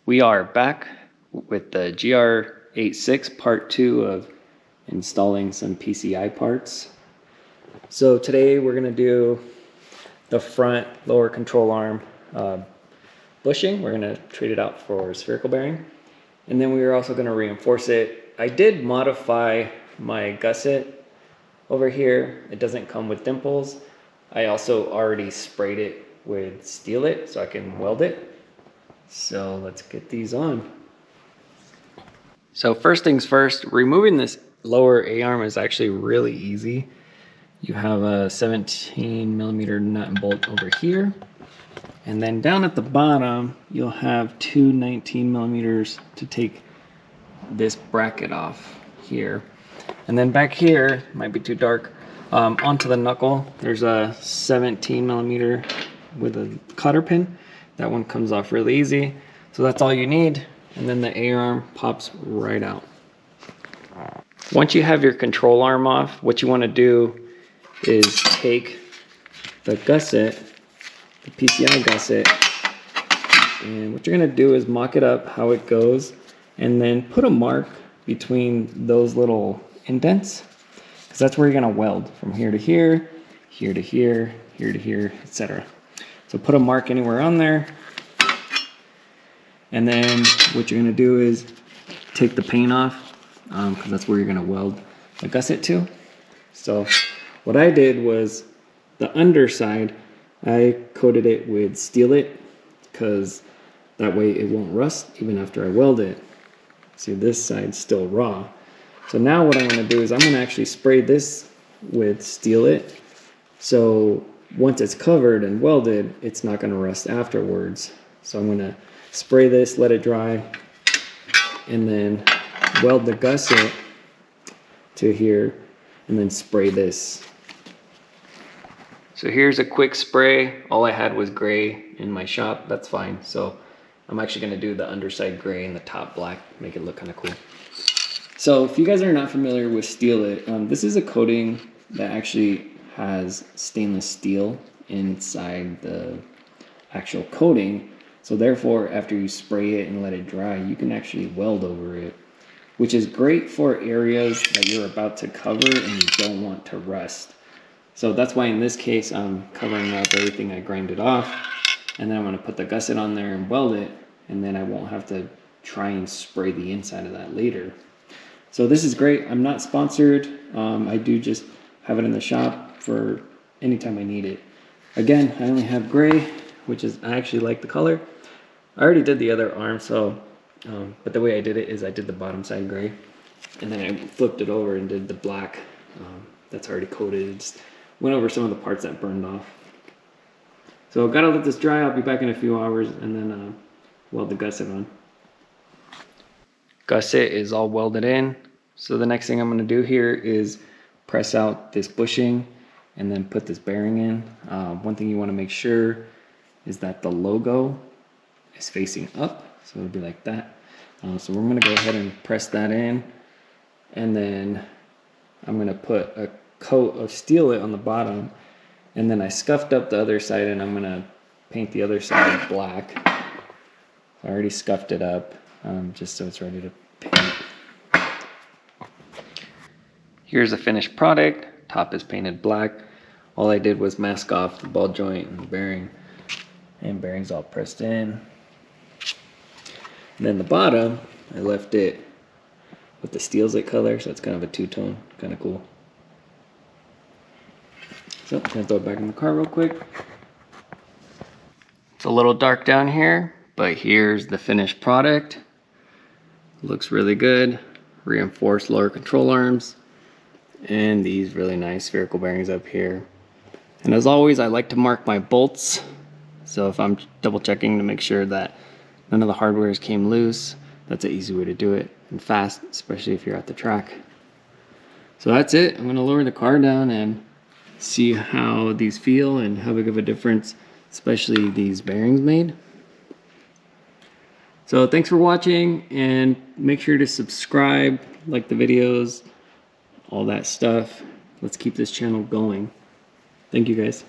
We are back with the GR86 part 2 of installing some PCI parts. So today we're going to do the front lower control arm bushing. We're going to treat it out for spherical bearing. And then we are also going to reinforce it. I did modify my gusset over here. It doesn't come with dimples. I also already sprayed it with Steel It so I can weld it. So let's get these on. So first things first, removing this lower A-arm is actually really easy. You have a 17mm nut and bolt over here. And then down at the bottom, you'll have two 19mm to take this bracket off here. And then back here, might be too dark, onto the knuckle, there's a 17mm with a cotter pin. That one comes off really easy. So that's all you need. And then the A-arm pops right out. Once you have your control arm off, what you want to do is take the gusset, the PCI gusset, and what you're going to do is mock it up how it goes and then put a mark between those little indents, because that's where you're going to weld from here to here, here to here, here to here, etc. So put a mark anywhere on there, and then what you're going to do is take the paint off, because that's where you're going to weld the gusset to. So what I did was the underside, I coated it with Steel It, because that way it won't rust even after I weld it. See, this side's still raw. So now what I'm going to do is I'm going to actually spray this with Steel It. So once it's covered and welded, it's not going to rust afterwards. So I'm going to spray this, let it dry, and then weld the gusset to here, and then spray this. So here's a quick spray. All I had was gray in my shop. That's fine. So I'm actually going to do the underside gray and the top black, make it look kind of cool. So if you guys are not familiar with Steel It, this is a coating that actually has stainless steel inside the actual coating. So therefore, after you spray it and let it dry, you can actually weld over it, which is great for areas that you're about to cover and you don't want to rust. So that's why in this case, I'm covering up everything I grinded off, and then I'm going to put the gusset on there and weld it, and then I won't have to try and spray the inside of that later. So this is great. I'm not sponsored. I do just have it in the shop for anytime I need it. Again, I only have gray, which is, I actually like the color. I already did the other arm, so, but the way I did it is I did the bottom side gray, and then I flipped it over and did the black that's already coated. Just went over some of the parts that burned off. So gotta let this dry. I'll be back in a few hours, and then weld the gusset on. Gusset is all welded in. So the next thing I'm going to do here is press out this bushing and then put this bearing in. One thing you want to make sure is that the logo is facing up, so it'll be like that. So we're going to go ahead and press that in, and then I'm going to put a coat of Steel It on the bottom, and then I scuffed up the other side, and I'm going to paint the other side black. I already scuffed it up, just so it's ready to paint. Here's a finished product. Top is painted black. All I did was mask off the ball joint and the bearing, and bearing's all pressed in. And then the bottom, I left it with the Steel It color, so it's kind of a two-tone, kind of cool. So I'm gonna throw it back in the car real quick. It's a little dark down here, but here's the finished product. Looks really good. Reinforced lower control arms, and these really nice spherical bearings up here. And as always, I like to mark my bolts. So if I'm double checking to make sure that none of the hardwares came loose, that's an easy way to do it, and fast, especially if you're at the track. So that's it. I'm gonna lower the car down and see how these feel and how big of a difference, especially these bearings made. So thanks for watching, and make sure to subscribe, like the videos, all that stuff. Let's keep this channel going. Thank you guys.